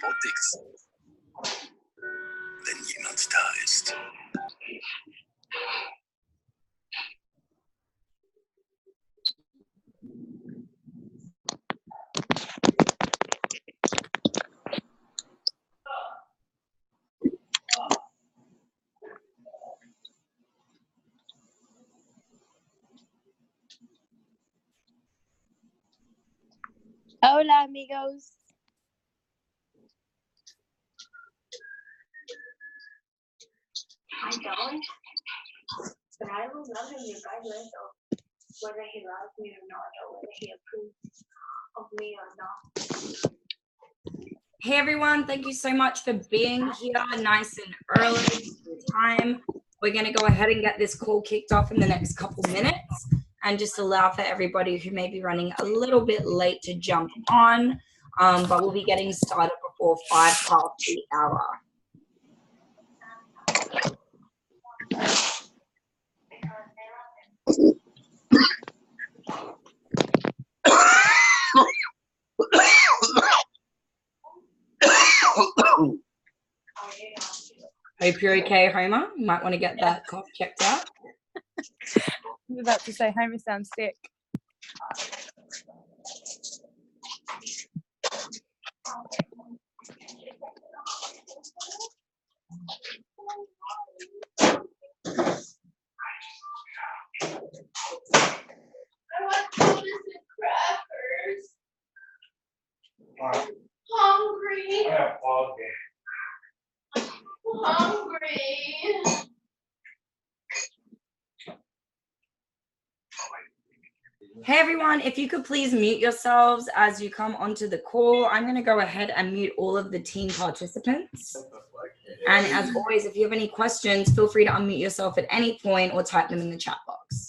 Mutig, wenn jemand da ist. Hola, amigos. I don't, but I will love him regardless of whether he loves me or not, or whether he approves of me or not. Hey everyone, thank you so much for being here nice and early time. We're going to go ahead and get this call kicked off in the next couple minutes and just allow for everybody who may be running a little bit late to jump on, but we'll be getting started before 5 past the hour. Hope you're okay, Homer. You might want to get that cough checked out. I was about to say Homer sounds sick. I want cookies and crackers. Hungry. Hungry. Hey everyone, if you could please mute yourselves as you come onto the call. I'm going to go ahead and mute all of the team participants. And as always, if you have any questions, feel free to unmute yourself at any point or type them in the chat box.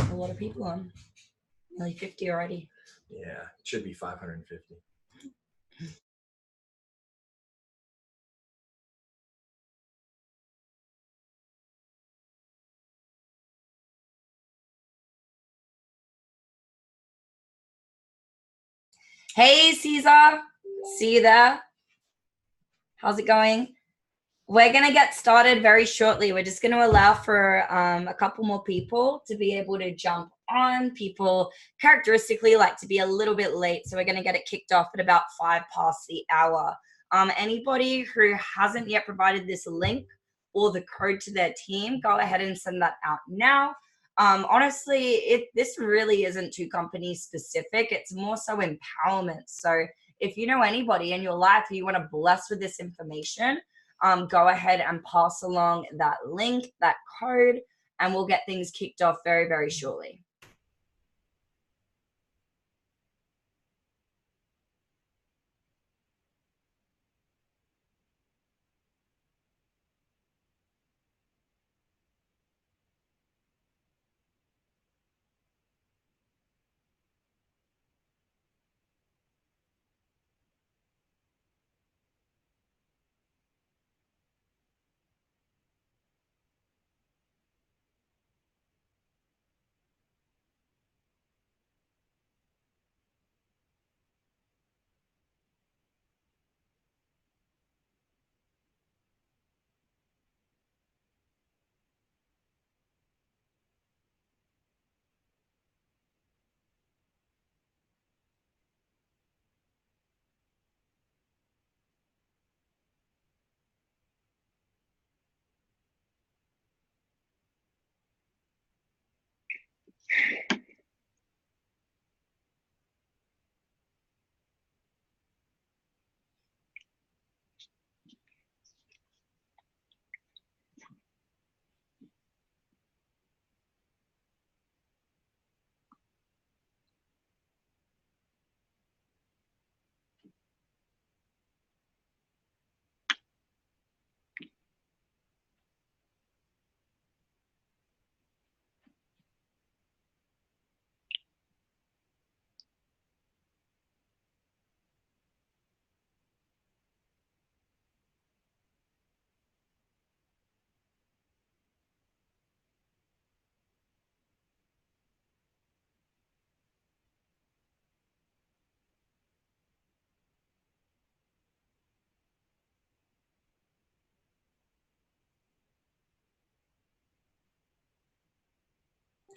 A lot of people on. Nearly 50 already. Yeah, it should be 550. Hey, Cesar. See you there. How's it going? We're going to get started very shortly. We're just going to allow for a couple more people to be able to jump on. People characteristically like to be a little bit late, so we're going to get it kicked off at about 5 past the hour. Anybody who hasn't yet provided this link or the code to their team, go ahead and send that out now. Honestly, this really isn't too company specific. It's more so empowerment. So if you know anybody in your life who you want to bless with this information, go ahead and pass along that link, that code, and we'll get things kicked off very, very shortly.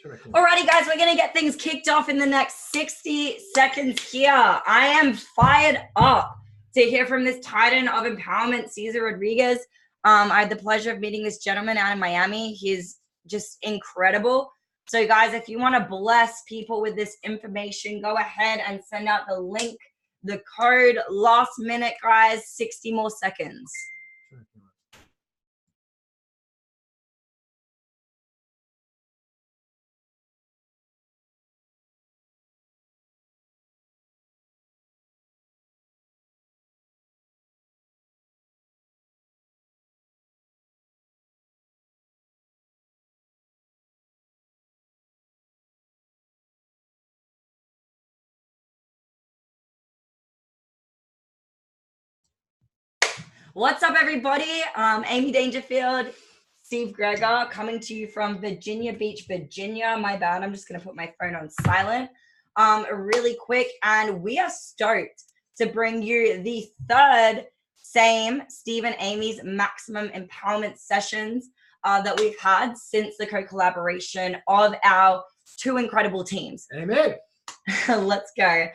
Alrighty, guys, we're going to get things kicked off in the next 60 seconds here. I am fired up to hear from this titan of empowerment, Cesar Rodriguez. I had the pleasure of meeting this gentleman out in Miami. He's just incredible. So, guys, if you want to bless people with this information, go ahead and send out the link the code. Last minute, guys, 60 more seconds. What's up, everybody? Amy Dangerfield, Steve Gregor, coming to you from Virginia Beach, Virginia. My bad, I'm just going to put my phone on silent really quick. And we are stoked to bring you the third same Steve and Amy's Maximum Empowerment sessions that we've had since the co-collaboration of our two incredible teams. Amen. Let's go.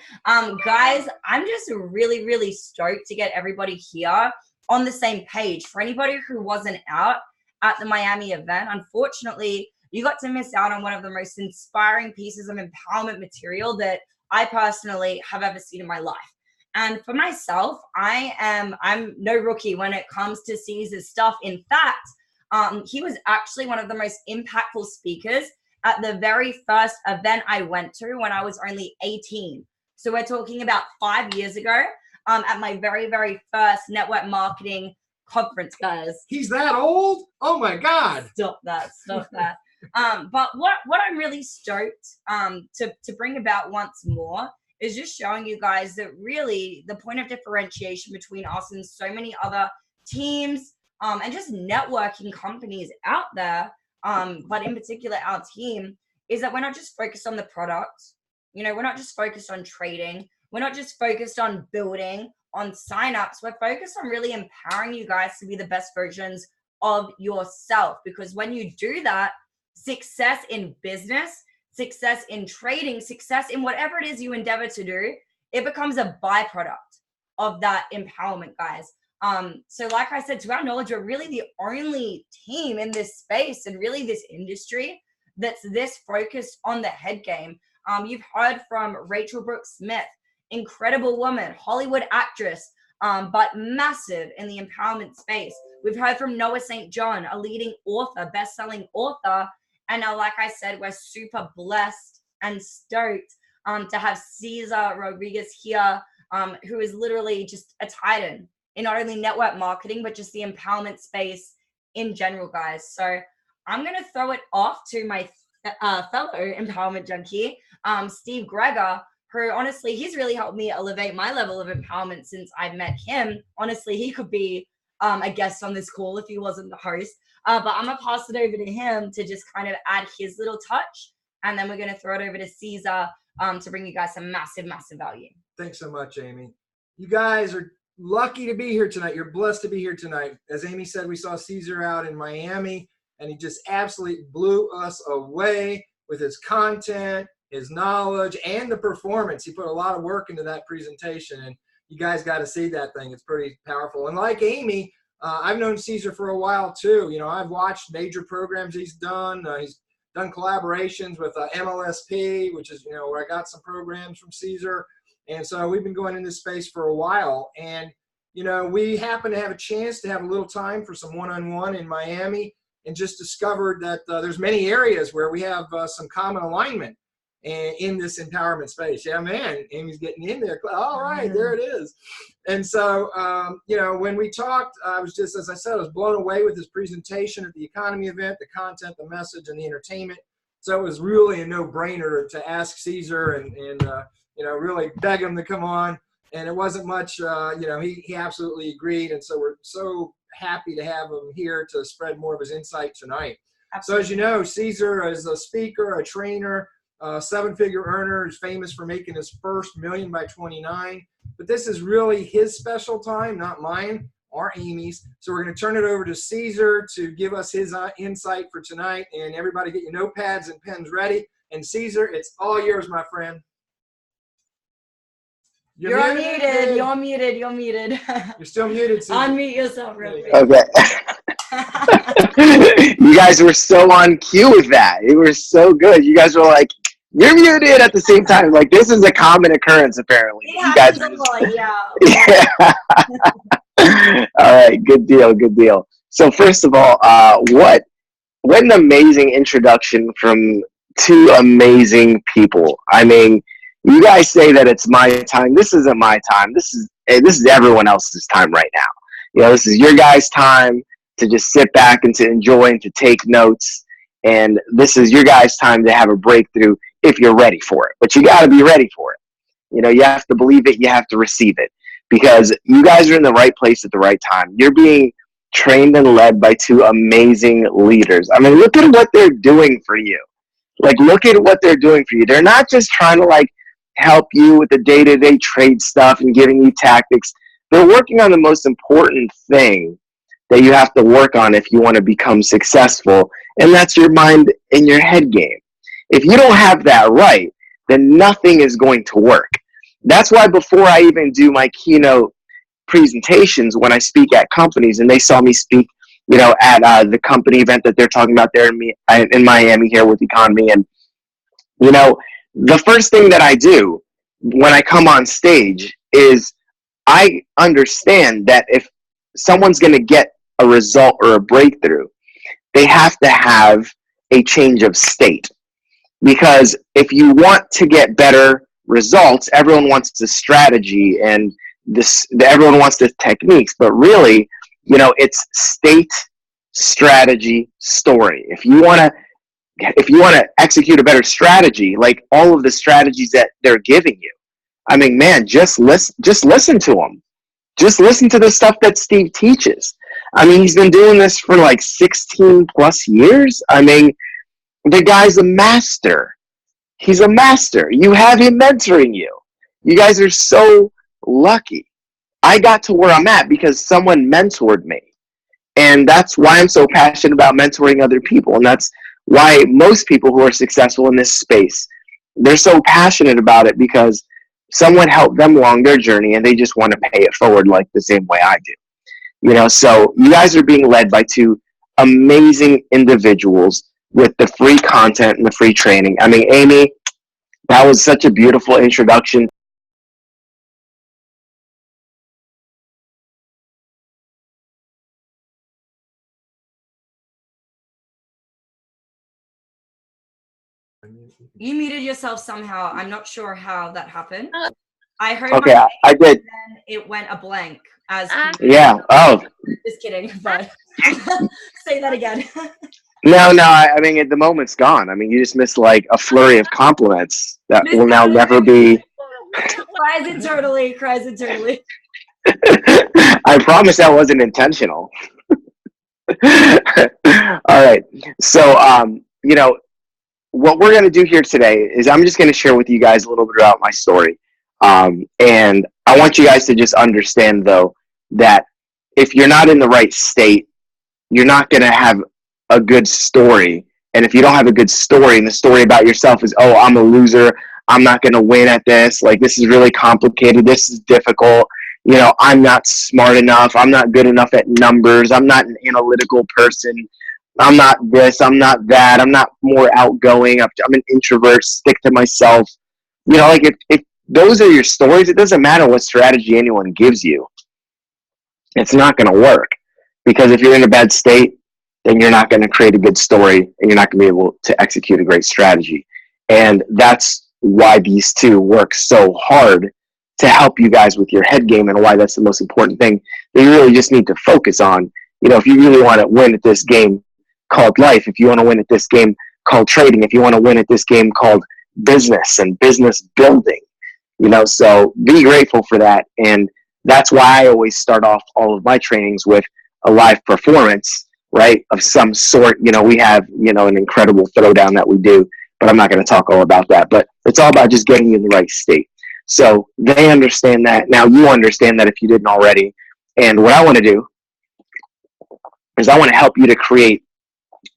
Guys, I'm just really, really stoked to get everybody here on the same page. For anybody who wasn't out at the Miami event, unfortunately, you got to miss out on one of the most inspiring pieces of empowerment material that I personally have ever seen in my life. And for myself, I'm no rookie when it comes to Cesar's stuff. In fact, he was actually one of the most impactful speakers at the very first event I went to when I was only 18. So we're talking about 5 years ago. At my very, very first network marketing conference, guys. He's that old? Oh my God. Stop that. But what I'm really stoked to bring about once more is just showing you guys that really the point of differentiation between us and so many other teams and just networking companies out there, but in particular our team, is that we're not just focused on the product. You know, we're not just focused on trading. We're not just focused on building, on signups. We're focused on really empowering you guys to be the best versions of yourself. Because when you do that, success in business, success in trading, success in whatever it is you endeavor to do, it becomes a byproduct of that empowerment, guys. So like I said, to our knowledge, we're really the only team in this space and really this industry that's this focused on the head game. You've heard from Rachel Brooks Smith, incredible woman, Hollywood actress, but massive in the empowerment space. We've heard from Noah St. John, a leading author, best-selling author. And now, like I said, we're super blessed and stoked to have Cesar Rodriguez here, who is literally just a titan in not only network marketing, but just the empowerment space in general, guys. So I'm going to throw it off to my fellow empowerment junkie, Steve Gregor, who honestly, he's really helped me elevate my level of empowerment since I've met him. Honestly, he could be a guest on this call if he wasn't the host. But I'm going to pass it over to him to just kind of add his little touch. And then we're going to throw it over to Cesar to bring you guys some massive, massive value. Thanks so much, Amy. You guys are lucky to be here tonight. You're blessed to be here tonight. As Amy said, we saw Cesar out in Miami, and he just absolutely blew us away with his content, his knowledge, and the performance. He put a lot of work into that presentation, and you guys got to see that thing. It's pretty powerful. And like Amy, I've known Cesar for a while too. You know, I've watched major programs he's done. He's done collaborations with MLSP, which is, you know, where I got some programs from Cesar. And so we've been going in this space for a while. And, you know, we happen to have a chance to have a little time for some one-on-one in Miami, and just discovered that there's many areas where we have some common alignment in this empowerment space. Yeah, man, Amy's getting in there. All right, there it is. And so, you know, when we talked, I was just, as I said, I was blown away with his presentation at the economy event, the content, the message, and the entertainment. So it was really a no-brainer to ask Cesar and you know, really beg him to come on. And it wasn't much, you know, he absolutely agreed. And so we're so happy to have him here to spread more of his insight tonight. Absolutely. So as you know, Cesar is a speaker, a trainer, seven-figure earner, who's famous for making his first $1 million by 29. But this is really his special time, not mine or Amy's. So we're going to turn it over to Cesar to give us his insight for tonight. And everybody get your notepads and pens ready. And Cesar, it's all yours, my friend. You're unmuted. You're muted. You're muted. You're still muted, Cesar. Unmute yourself real quick. Okay. You guys were so on cue with that. It was so good. You guys were like, You're muted at the same time. Like, this is a common occurrence, apparently. It You guys happens a lot, yeah. Yeah. All right, good deal, good deal. So first of all, what an amazing introduction from two amazing people. I mean, you guys say that it's my time. This isn't my time. This is everyone else's time right now. You know, this is your guys' time to just sit back and to enjoy and to take notes. And this is your guys' time to have a breakthrough if you're ready for it. But you got to be ready for it. You know, you have to believe it. You have to receive it, because you guys are in the right place at the right time. You're being trained and led by two amazing leaders. I mean, look at what they're doing for you. Like, look at what they're doing for you. They're not just trying to, like, help you with the day-to-day trade stuff and giving you tactics. They're working on the most important thing that you have to work on if you want to become successful, and that's your mind and your head game. If you don't have that right, then nothing is going to work. That's why before I even do my keynote presentations, when I speak at companies, and they saw me speak, you know, at the company event that they're talking about there in Miami here with Economy, and, you know, the first thing that I do when I come on stage is I understand that if someone's going to get a result or a breakthrough, they have to have a change of state. Because if you want to get better results, everyone wants the strategy and everyone wants the techniques, but really, you know, it's state, strategy, story. If you want to execute a better strategy, like all of the strategies that they're giving you, I mean, man, just listen to them. Just listen to the stuff that Steve teaches. I mean, he's been doing this for like 16 plus years. I mean, the guy's a master. He's a master. You have him mentoring you. You guys are so lucky. I got to where I'm at because someone mentored me. And that's why I'm so passionate about mentoring other people. And that's why most people who are successful in this space, they're so passionate about it, because someone helped them along their journey and they just want to pay it forward like the same way I do. You know, so you guys are being led by two amazing individuals with the free content and the free training. I mean, Amy, that was such a beautiful introduction. You muted yourself somehow. I'm not sure how that happened. I heard Okay, my name, I did. and then it went a blank. As Yeah. Oh. Just kidding, but say that again. No. I mean, the moment's gone. I mean, you just missed like a flurry of compliments that will now never be. Cries internally. I promise that wasn't intentional. All right. So, you know, what we're going to do here today is I'm just going to share with you guys a little bit about my story. And I want you guys to just understand, though, that if you're not in the right state, you're not going to have a good story. And if you don't have a good story, and the story about yourself is, oh, I'm a loser, I'm not going to win at this, like, this is really complicated, this is difficult, you know, I'm not smart enough, I'm not good enough at numbers, I'm not an analytical person, I'm not this, I'm not that, I'm not more outgoing, I'm an introvert, stick to myself. You know, like, if those are your stories, it doesn't matter what strategy anyone gives you. It's not going to work, because if you're in a bad state, then you're not going to create a good story, and you're not going to be able to execute a great strategy. And that's why these two work so hard to help you guys with your head game, and why that's the most important thing that you really just need to focus on. You know, if you really want to win at this game called life, if you want to win at this game called trading, if you want to win at this game called business and business building, you know, so be grateful for that. And that's why I always start off all of my trainings with a live performance, right, of some sort. You know, we have, you know, an incredible throwdown that we do, but I'm not going to talk all about that. But it's all about just getting you in the right state. So they understand that. Now you understand that if you didn't already. And what I want to do is I want to help you to create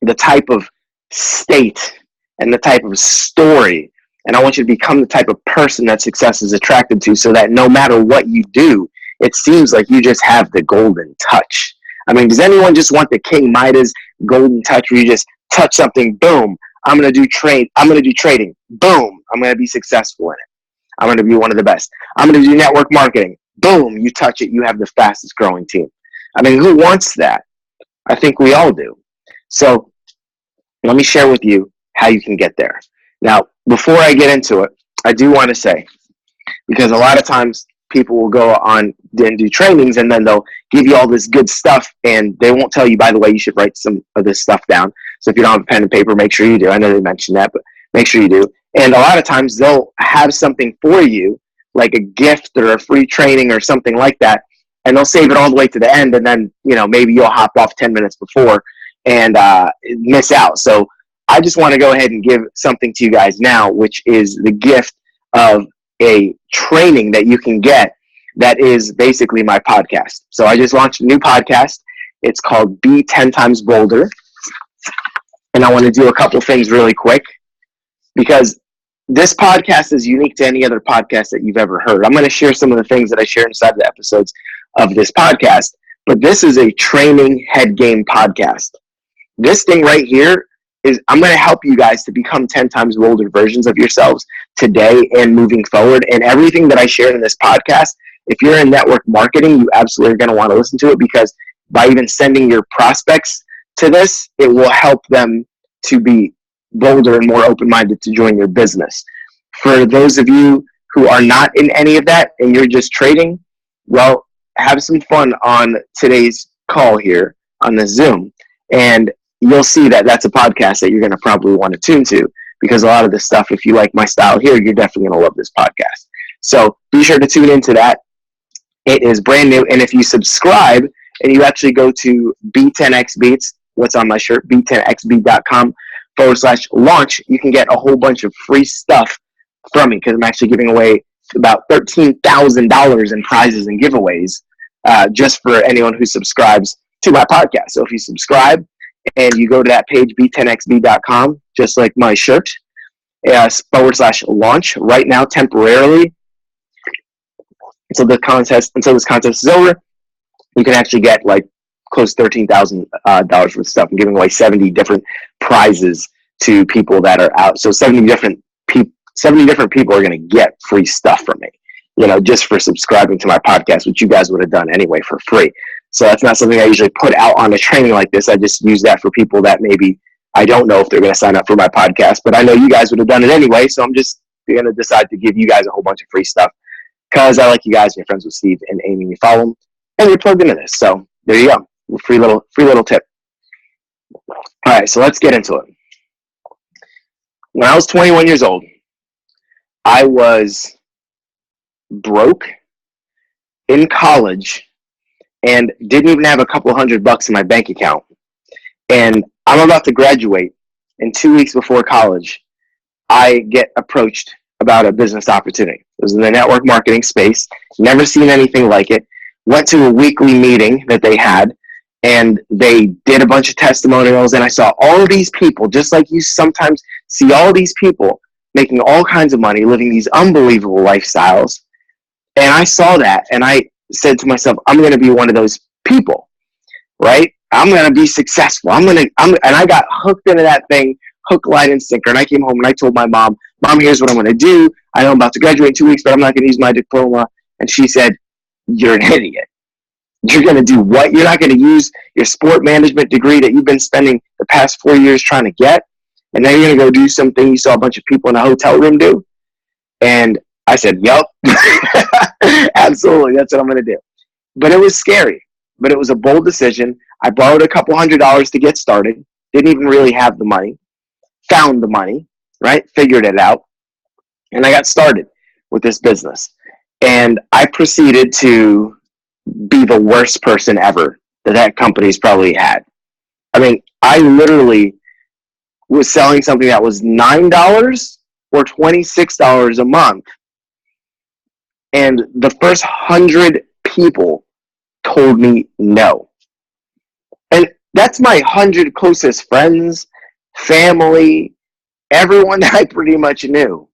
the type of state and the type of story, and I want you to become the type of person that success is attracted to, so that no matter what you do, it seems like you just have the golden touch. I mean, does anyone just want the King Midas golden touch, where you just touch something, boom, I'm going to do trading. Boom. I'm going to be successful in it. I'm going to be one of the best. I'm going to do network marketing. Boom. You touch it. You have the fastest growing team. I mean, who wants that? I think we all do. So let me share with you how you can get there. Now, before I get into it, I do want to say, because a lot of times people will go on and do trainings and then they'll give you all this good stuff and they won't tell you, by the way, you should write some of this stuff down. So if you don't have a pen and paper, make sure you do. I know they mentioned that, but make sure you do. And a lot of times they'll have something for you, like a gift or a free training or something like that, and they'll save it all the way to the end, and then, you know, maybe you'll hop off 10 minutes before and miss out. So I just want to go ahead and give something to you guys now, which is the gift of a training that you can get that is basically my podcast. So I just launched a new podcast. It's called Be 10 Times Boulder. And I want to do a couple things really quick because this podcast is unique to any other podcast that you've ever heard. I'm going to share some of the things that I share inside the episodes of this podcast, but this is a training head game podcast. This thing right here is I'm going to help you guys to become 10 times bolder versions of yourselves today and moving forward. And everything that I share in this podcast, if you're in network marketing, you absolutely are going to want to listen to it, because by even sending your prospects to this, it will help them to be bolder and more open-minded to join your business. For those of you who are not in any of that and you're just trading, well, have some fun on today's call here on the Zoom, and you'll see that that's a podcast that you're going to probably want to tune to, because a lot of this stuff, if you like my style here, you're definitely going to love this podcast. So be sure to tune into that. It is brand new, and if you subscribe and you actually go to B10XBeats, what's on my shirt, b10xbeat.com/launch, you can get a whole bunch of free stuff from me, because I'm actually giving away about $13,000 in prizes and giveaways just for anyone who subscribes to my podcast. So if you subscribe and you go to that page, b10xb.com, just like my shirt, /launch right now, temporarily, until this contest is over, you can actually get like close to $13,000 worth of stuff. I'm giving away 70 different prizes to people that are out. So 70 different people are going to get free stuff from me, you know, just for subscribing to my podcast, which you guys would have done anyway for free. So that's not something I usually put out on a training like this. I just use that for people that maybe I don't know if they're going to sign up for my podcast, but I know you guys would have done it anyway. So I'm just going to decide to give you guys a whole bunch of free stuff because I like you guys. You're friends with Steve and Amy. You follow them and you're plugged into this. So there you go. Free little tip. All right. So let's get into it. When I was 21 years old, I was broke in college and didn't even have a couple $100 in my bank account. And I'm about to graduate, and 2 weeks before college, I get approached about a business opportunity. It was in the network marketing space. Never seen anything like it. Went to a weekly meeting that they had, and they did a bunch of testimonials, and I saw all of these people, just like you sometimes see all these people making all kinds of money, living these unbelievable lifestyles. And I saw that, and I said to myself, I'm going to be one of those people, right? I'm going to be successful. And I got hooked into that thing, hook, line, and sinker. And I came home and I told my mom, here's what I'm going to do. I know I'm about to graduate in 2 weeks, but I'm not going to use my diploma. And she said, you're an idiot. You're going to do what? You're not going to use your sport management degree that you've been spending the past 4 years trying to get, and then you're going to go do something you saw a bunch of people in a hotel room do? And I said, yup, absolutely, that's what I'm going to do. But it was scary, but it was a bold decision. I borrowed a couple $100 to get started, didn't even really have the money, found the money, right? Figured it out, and I got started with this business. And I proceeded to be the worst person ever that company's probably had. I mean, I literally was selling something that was $9 or $26 a month. And the first 100 people told me no. And that's my 100 closest friends, family, everyone that I pretty much knew.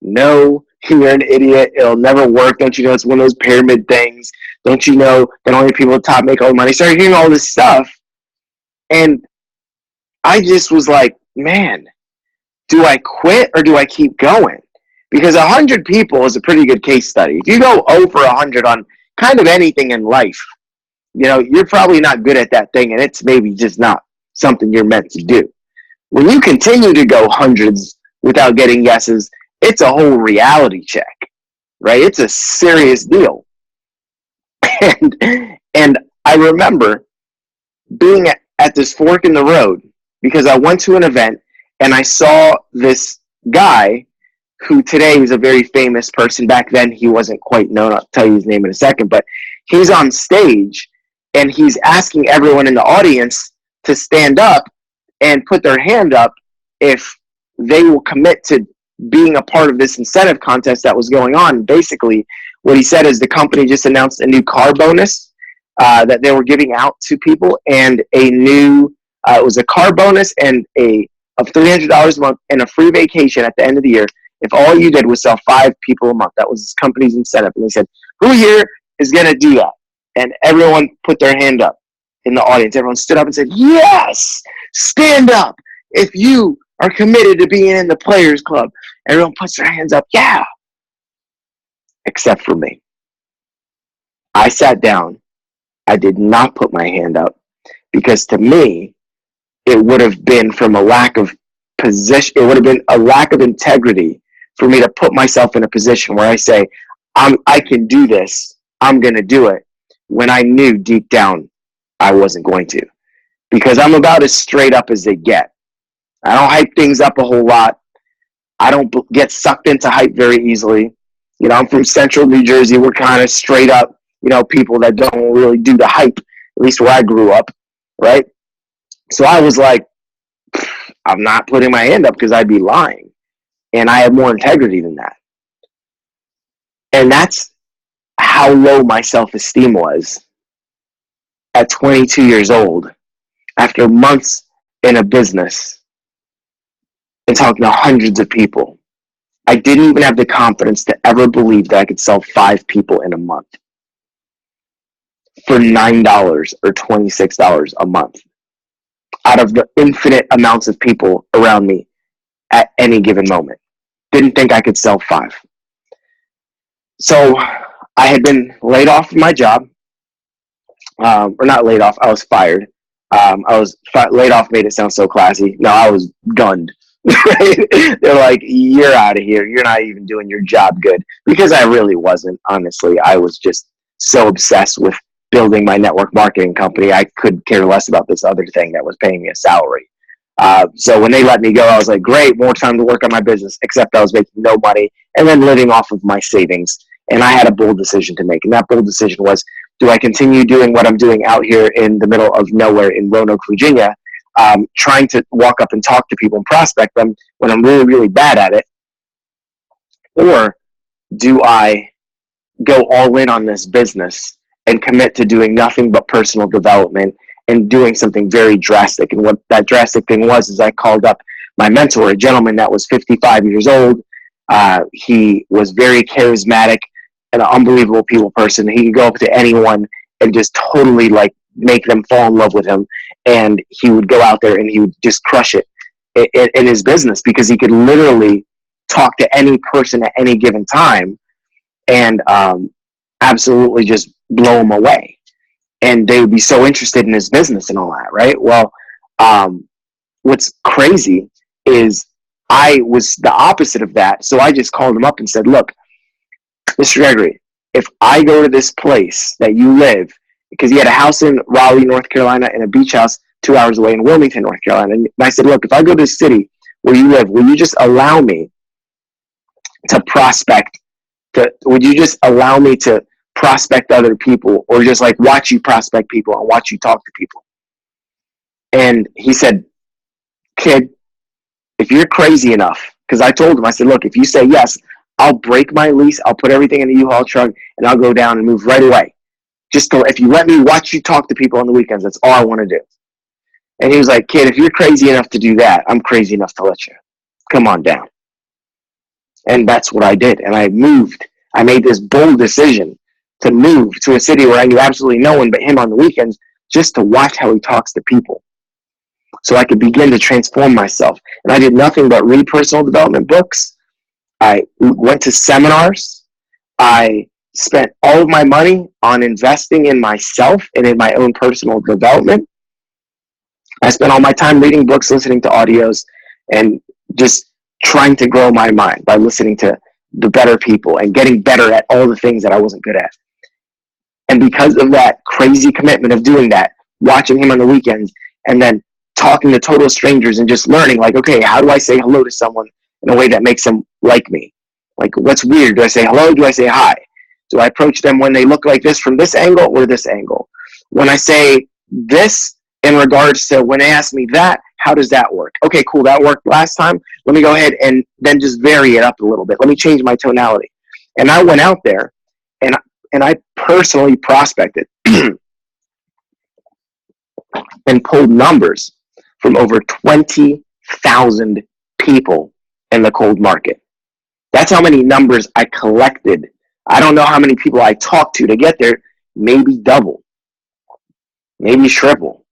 No, you're an idiot. It'll never work. Don't you know it's one of those pyramid things? Don't you know that only people at the top make all the money? Started hearing all this stuff. And I just was like, man, do I quit or do I keep going? Because 100 people is a pretty good case study. If you go over 100 on kind of anything in life, you're probably not good at that thing, and it's maybe just not something you're meant to do. When you continue to go hundreds without getting yeses, it's a whole reality check, right? It's a serious deal. And I remember being at this fork in the road because I went to an event and I saw this guy who today is a very famous person. Back then, he wasn't quite known. I'll tell you his name in a second, but he's on stage and he's asking everyone in the audience to stand up and put their hand up if they will commit to being a part of this incentive contest that was going on. Basically, what he said is the company just announced a new car bonus that they were giving out to people, and a new it was a car bonus and of $300 a month and a free vacation at the end of the year if all you did was sell 5 people a month. That was his company's incentive. And he said, who here is going to do that? And everyone put their hand up in the audience. Everyone stood up and said, yes, stand up if you are committed to being in the Players Club. Everyone puts their hands up. Yeah. Except for me. I sat down. I did not put my hand up because to me, it would have been from a lack of position. It would have been a lack of integrity for me to put myself in a position where I say, I can do this. I'm going to do it, when I knew deep down I wasn't going to, because I'm about as straight up as they get. I don't hype things up a whole lot. I don't get sucked into hype very easily. I'm from central New Jersey. We're kind of straight up, people that don't really do the hype, at least where I grew up, right? So I was like, I'm not putting my hand up because I'd be lying. And I have more integrity than that. And that's how low my self-esteem was at 22 years old, after months in a business and talking to hundreds of people. I didn't even have the confidence to ever believe that I could sell 5 people in a month for $9 or $26 a month out of the infinite amounts of people around me at any given moment. Didn't think I could sell 5. So I had been laid off from my job, or not laid off, I was fired. Laid off made it sound so classy. No, I was gunned. They're like, you're out of here. You're not even doing your job good. Because I really wasn't, honestly. I was just so obsessed with building my network marketing company. I could care less about this other thing that was paying me a salary. So when they let me go, I was like, great, more time to work on my business, except I was making no money and then living off of my savings. And I had a bold decision to make. And that bold decision was, do I continue doing what I'm doing out here in the middle of nowhere in Roanoke, Virginia, trying to walk up and talk to people and prospect them when I'm really, really bad at it? Or do I go all in on this business and commit to doing nothing but personal development and doing something very drastic? And what that drastic thing was is I called up my mentor, a gentleman that was 55 years old. He was very charismatic, an unbelievable people person. He could go up to anyone and just totally make them fall in love with him. And he would go out there and he would just crush it in his business because he could literally talk to any person at any given time and absolutely just blow them away. And they would be so interested in his business and all that, right? Well, what's crazy is I was the opposite of that. So I just called him up and said, look, Mr. Gregory, if I go to this place that you live, because he had a house in Raleigh, North Carolina, and a beach house 2 hours away in Wilmington, North Carolina. And I said, look, if I go to the city where you live, will you just allow me to prospect? Would you just allow me to prospect other people, or just watch you prospect people and watch you talk to people? And he said, kid, if you're crazy enough, because I told him, I said, look, if you say yes, I'll break my lease, I'll put everything in the U-Haul truck, and I'll go down and move right away. If you let me watch you talk to people on the weekends, that's all I want to do. And he was like, kid, if you're crazy enough to do that, I'm crazy enough to let you. Come on down. And that's what I did. And I moved. I made this bold decision to move to a city where I knew absolutely no one but him on the weekends, just to watch how he talks to people. so I could begin to transform myself. And I did nothing but read personal development books. I went to seminars. I spent all of my money on investing in myself and in my own personal development. I spent all my time reading books, listening to audios, and just trying to grow my mind by listening to the better people and getting better at all the things that I wasn't good at. And because of that crazy commitment of doing that, watching him on the weekends, and then talking to total strangers and just learning, like, okay, how do I say hello to someone in a way that makes them like me? Like, what's weird? Do I say hello? Do I say hi? Do I approach them when they look like this from this angle or this angle? When I say this in regards to when they ask me that, how does that work? Okay, cool, that worked last time. Let me go ahead and then just vary it up a little bit. Let me change my tonality. And I went out there and I personally prospected and pulled numbers from over 20,000 people in the cold market. That's how many numbers I collected. I don't know how many people I talked to get there, maybe double, maybe triple.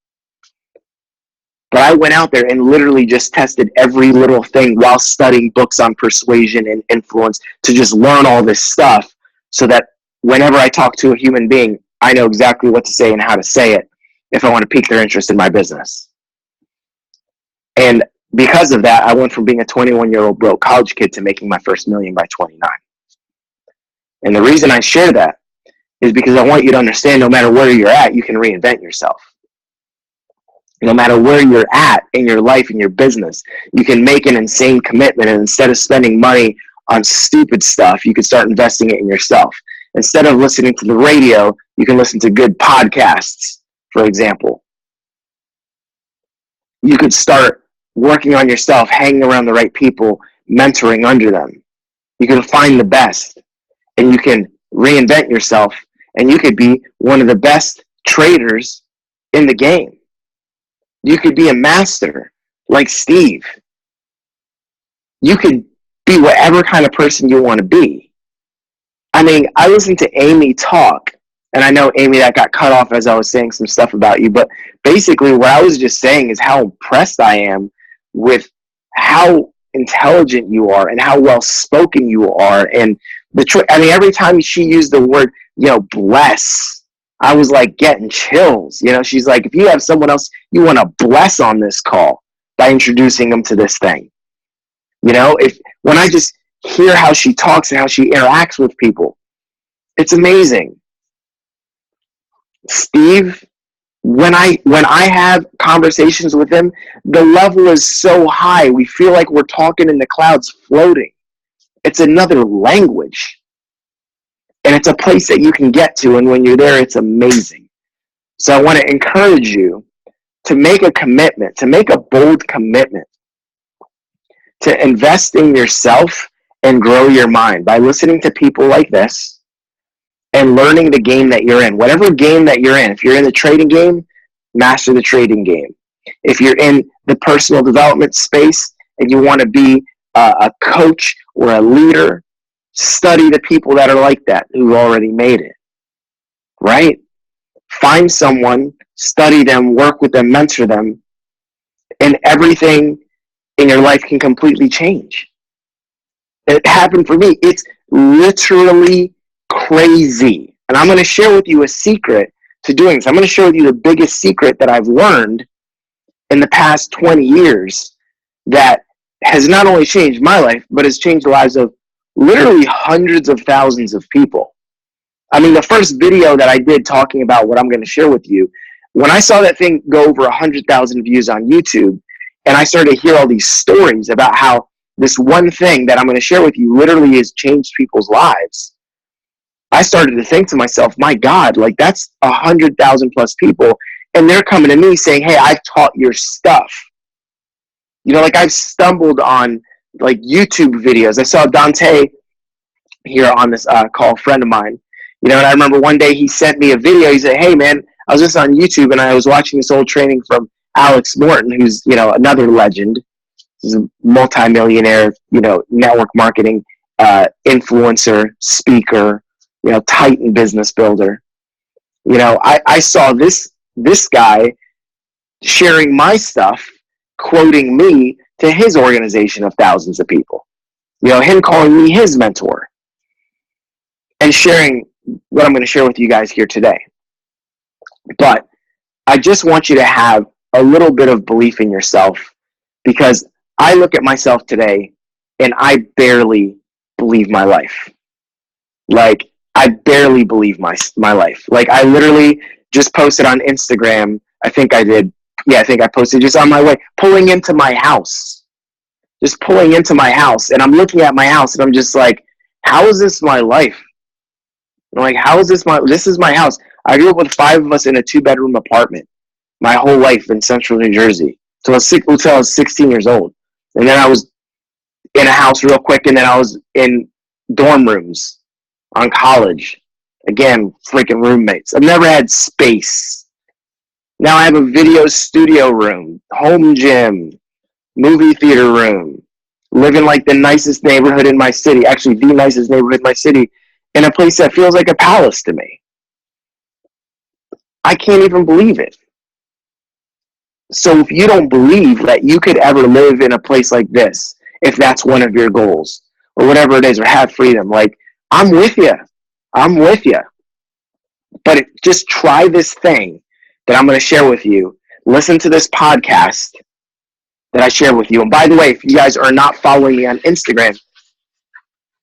But I went out there and literally just tested every little thing while studying books on persuasion and influence to just learn all this stuff so that whenever I talk to a human being, I know exactly what to say and how to say it if I want to pique their interest in my business. And because of that, I went from being a 21-year-old broke college kid to making my first million by 29. And the reason I share that is because I want you to understand no matter where you're at, you can reinvent yourself. No matter where you're at in your life and your business, you can make an insane commitment, and instead of spending money on stupid stuff, you can start investing it in yourself. Instead of listening to the radio, you can listen to good podcasts, for example. You could start working on yourself, hanging around the right people, mentoring under them. You can find the best, and you can reinvent yourself, and you could be one of the best traders in the game. You could be a master like Steve. You could be whatever kind of person you want to be. I mean, I listened to Amy talk, and I know, Amy, that got cut off as I was saying some stuff about you, but basically what I was just saying is how impressed I am with how intelligent you are and how well-spoken you are. And every time she used the word, bless, I was like getting chills. She's like, if you have someone else you want to bless on this call by introducing them to this thing, when I just hear how she talks and how she interacts with people, it's amazing. Steve, when I have conversations with him, the level is so high. We feel like we're talking in the clouds, floating. It's another language. And it's a place that you can get to, and when you're there, it's amazing. So I want to encourage you to make a commitment, to make a bold commitment, to invest in yourself and grow your mind by listening to people like this and learning the game that you're in. Whatever game that you're in, if you're in the trading game, master the trading game. If you're in the personal development space and you want to be a coach or a leader, study the people that are like that, who already made it, right? Find someone, study them, work with them, mentor them, and everything in your life can completely change. It happened for me. It's literally crazy. And I'm going to share with you a secret to doing this. I'm going to share with you the biggest secret that I've learned in the past 20 years that has not only changed my life, but has changed the lives of literally hundreds of thousands of people. I mean, the first video that I did talking about what I'm going to share with you, when I saw that thing go over 100,000 views on YouTube, and I started to hear all these stories about how this one thing that I'm going to share with you literally has changed people's lives, I started to think to myself, my God, like that's 100,000 plus people, and they're coming to me saying, hey, I've taught your stuff. Like I've stumbled on like YouTube videos. I saw Dante here on this call, a friend of mine, and I remember one day he sent me a video. He said, hey man, I was just on YouTube and I was watching this old training from Alex Morton, who's, another legend. He's a multimillionaire, network marketing, influencer, speaker, titan business builder. I saw this guy sharing my stuff quoting me to his organization of thousands of people. You know, him calling me his mentor and sharing what I'm going to share with you guys here today. But I just want you to have a little bit of belief in yourself, because I look at myself today and I barely believe my life. Like, I barely believe my life. Like, I literally just posted on Instagram. I think I did. Yeah, I think I posted just on my way, pulling into my house. Just pulling into my house. And I'm looking at my house and I'm just like, how is this my life? I'm like, how is this this is my house. I grew up with 5 of us in a 2-bedroom apartment my whole life in central New Jersey until I was 16 years old. And then I was in a house real quick, and then I was in dorm rooms on college. Again, freaking roommates. I've never had space. Now I have a video studio room, home gym, movie theater room, live in like the nicest neighborhood in my city, actually the nicest neighborhood in my city, in a place that feels like a palace to me. I can't even believe it. So if you don't believe that you could ever live in a place like this, if that's one of your goals, or whatever it is, or have freedom, like, I'm with you. I'm with you. But just try this thing that I'm going to share with you. Listen to this podcast that I share with you. And by the way, if you guys are not following me on Instagram,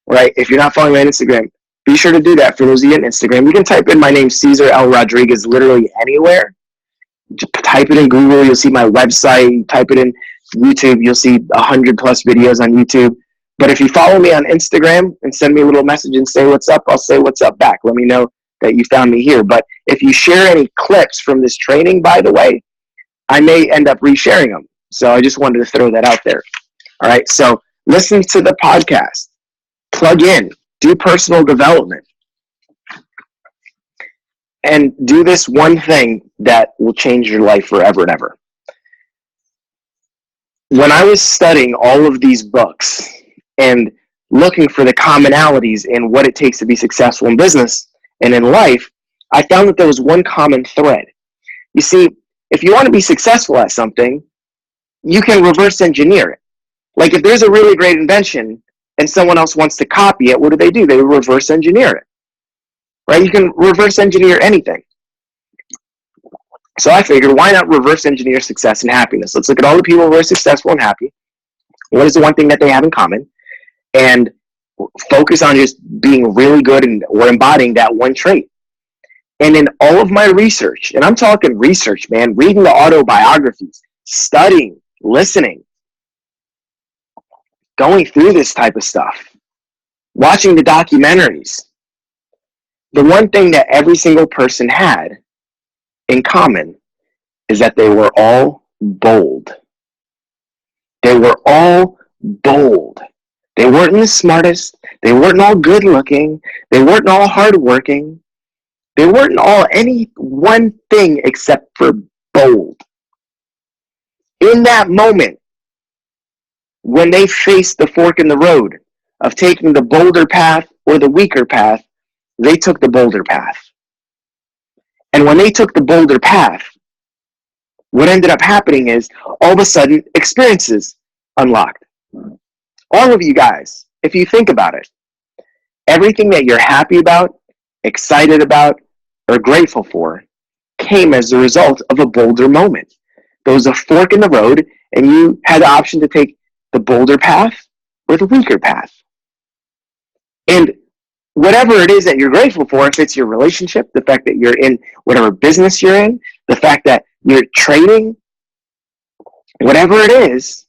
right? If you're not following me on Instagram, be sure to do that. For those of you on Instagram, you can type in my name, Cesar L. Rodriguez, literally anywhere. Just type it in Google, you'll see my website. Type it in YouTube, you'll see 100+ videos on YouTube. But if you follow me on Instagram and send me a little message and say what's up, I'll say what's up back. Let me know that you found me here. But if you share any clips from this training, by the way, I may end up resharing them. So I just wanted to throw that out there. All right, so listen to the podcast, plug in, do personal development, and do this one thing that will change your life forever and ever. When I was studying all of these books and looking for the commonalities in what it takes to be successful in business and in life, I found that there was one common thread. You see, if you want to be successful at something, you can reverse engineer it. Like, if there's a really great invention and someone else wants to copy it, what do? They reverse engineer it. Right? You can reverse engineer anything. So I figured, why not reverse engineer success and happiness? Let's look at all the people who are successful and happy. What is the one thing that they have in common? And focus on just being really good or embodying that one trait. And in all of my research, and I'm talking research, man, reading the autobiographies, studying, listening, going through this type of stuff, watching the documentaries, the one thing that every single person had in common is that they were all bold. They were all bold. They weren't the smartest. They weren't all good looking. They weren't all hardworking. They weren't all any one thing except for bold. In that moment, when they faced the fork in the road of taking the bolder path or the weaker path, they took the bolder path. And when they took the bolder path, what ended up happening is, all of a sudden, experiences unlocked. All of you guys, if you think about it, everything that you're happy about, excited about, or grateful for came as a result of a bolder moment. There was a fork in the road, and you had the option to take the bolder path or the weaker path. And whatever it is that you're grateful for, if it's your relationship, the fact that you're in whatever business you're in, the fact that you're trading, whatever it is,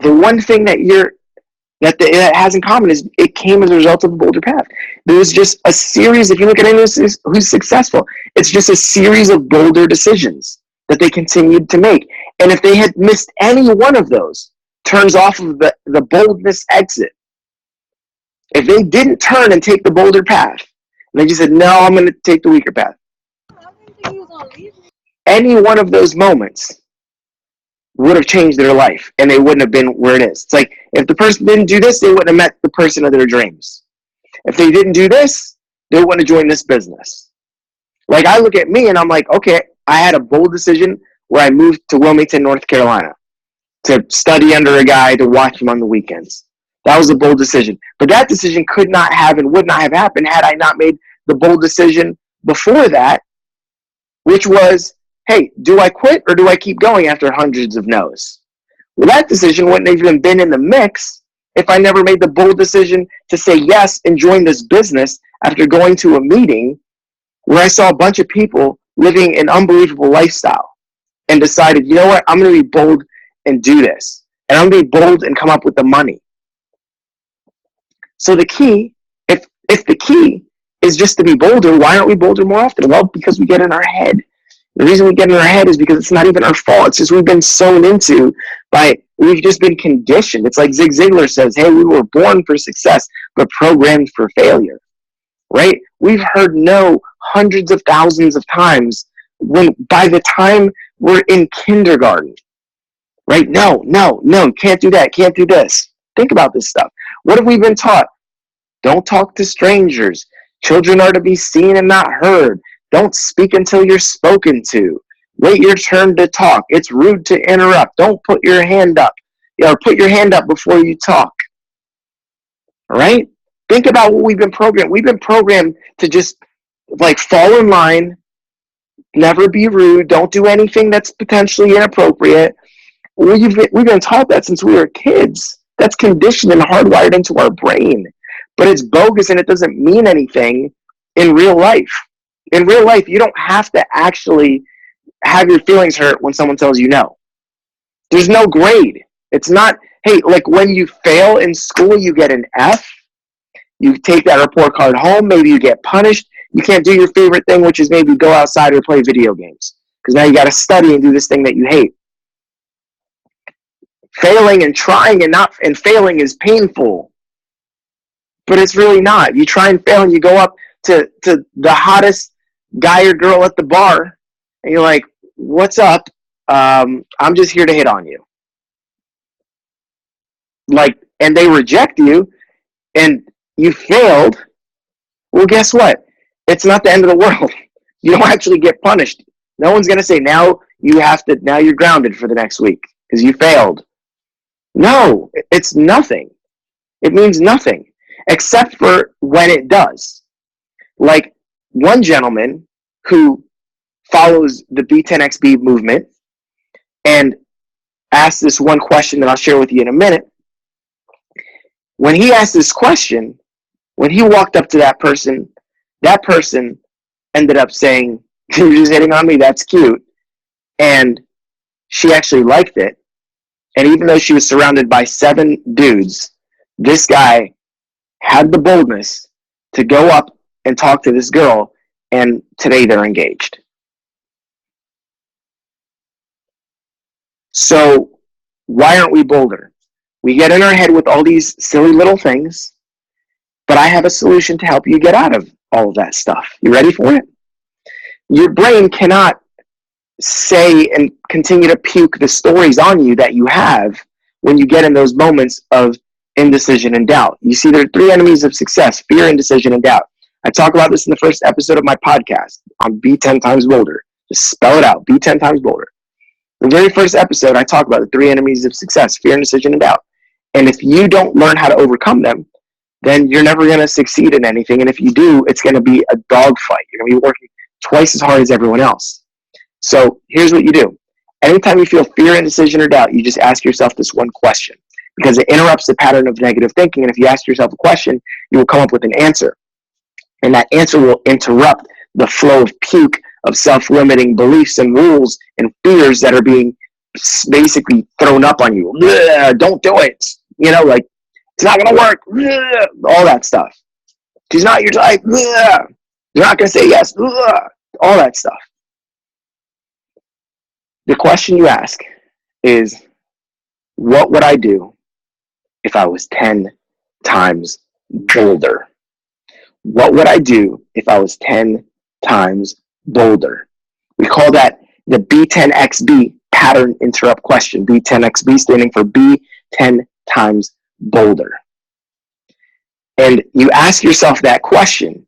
the one thing that it has in common is it came as a result of a bolder path. There was just a series, if you look at anyone who's successful, it's just a series of bolder decisions that they continued to make. And if they had missed any one of those, turns off of the boldness exit. If they didn't turn and take the bolder path, and they just said, no, I'm going to take the weaker path, any one of those moments would have changed their life, and they wouldn't have been where it is. It's like, if the person didn't do this, they wouldn't have met the person of their dreams. If they didn't do this, they wouldn't have joined this business. Like, I look at me and I'm like, okay, I had a bold decision where I moved to Wilmington, North Carolina, to study under a guy, to watch him on the weekends. That was a bold decision. But that decision could not have and would not have happened had I not made the bold decision before that, which was, hey, do I quit or do I keep going after hundreds of no's? Well, that decision wouldn't have even been in the mix if I never made the bold decision to say yes and join this business after going to a meeting where I saw a bunch of people living an unbelievable lifestyle and decided, you know what, I'm going to be bold and do this. And I'm going to be bold and come up with the money. So the key, if the key is just to be bolder, why aren't we bolder more often? Well, because we get in our head. The reason we get in our head is because it's not even our fault. It's just we've been sewn into we've just been conditioned. It's like Zig Ziglar says, hey, we were born for success, but programmed for failure, right? We've heard no hundreds of thousands of times when by the time we're in kindergarten, right? No, can't do that, can't do this. Think about this stuff. What have we been taught? Don't talk to strangers. Children are to be seen and not heard. Don't speak until you're spoken to. Wait your turn to talk. It's rude to interrupt. Don't put your hand up. Or put your hand up before you talk. All right? Think about what we've been programmed. We've been programmed to just fall in line, never be rude, don't do anything that's potentially inappropriate. We've been taught that since we were kids. That's conditioned and hardwired into our brain. But it's bogus and it doesn't mean anything in real life. In real life, you don't have to actually have your feelings hurt when someone tells you no. There's no grade. It's not, hey, like when you fail in school, you get an F. You take that report card home. Maybe you get punished. You can't do your favorite thing, which is maybe go outside or play video games. Because now you got to study and do this thing that you hate. Failing and trying and failing is painful. But it's really not. You try and fail and you go up to the hottest guy or girl at the bar and you're like, what's up? I'm just here to hit on you. And they reject you and you failed. Well, guess what? It's not the end of the world. You don't actually get punished. No one's going to say, now you're grounded for the next week because you failed. No, it's nothing. It means nothing except for when it does. Like one gentleman who follows the B10XB movement and asked this one question that I'll share with you in a minute. When he asked this question, when he walked up to that person ended up saying, you're just hitting on me, that's cute. And she actually liked it. And even though she was surrounded by 7 dudes, this guy had the boldness to go up and talk to this girl, and today they're engaged. So why aren't we bolder? We get in our head with all these silly little things, but I have a solution to help you get out of all of that stuff. You ready for it? Your brain cannot say and continue to puke the stories on you that you have when you get in those moments of indecision and doubt. You see, there are 3 enemies of success: fear, indecision, and doubt. I talk about this in the first episode of my podcast on Be 10 Times Boulder. Just spell it out, Be 10 Times Boulder. The very first episode, I talk about the 3 enemies of success: fear, indecision, and doubt. And if you don't learn how to overcome them, then you're never going to succeed in anything. And if you do, it's going to be a dogfight. You're going to be working twice as hard as everyone else. So here's what you do. Anytime you feel fear, indecision, or doubt, you just ask yourself this one question, because it interrupts the pattern of negative thinking. And if you ask yourself a question, you will come up with an answer. And that answer will interrupt the flow of puke of self-limiting beliefs and rules and fears that are being basically thrown up on you. Don't do it. It's not going to work. All that stuff. She's not your type. You're not going to say yes. All that stuff. The question you ask is, what would I do if I was 10 times bolder? What would I do if I was 10 times bolder? We call that the B10XB pattern interrupt question. B10XB standing for be 10 times bolder. And you ask yourself that question,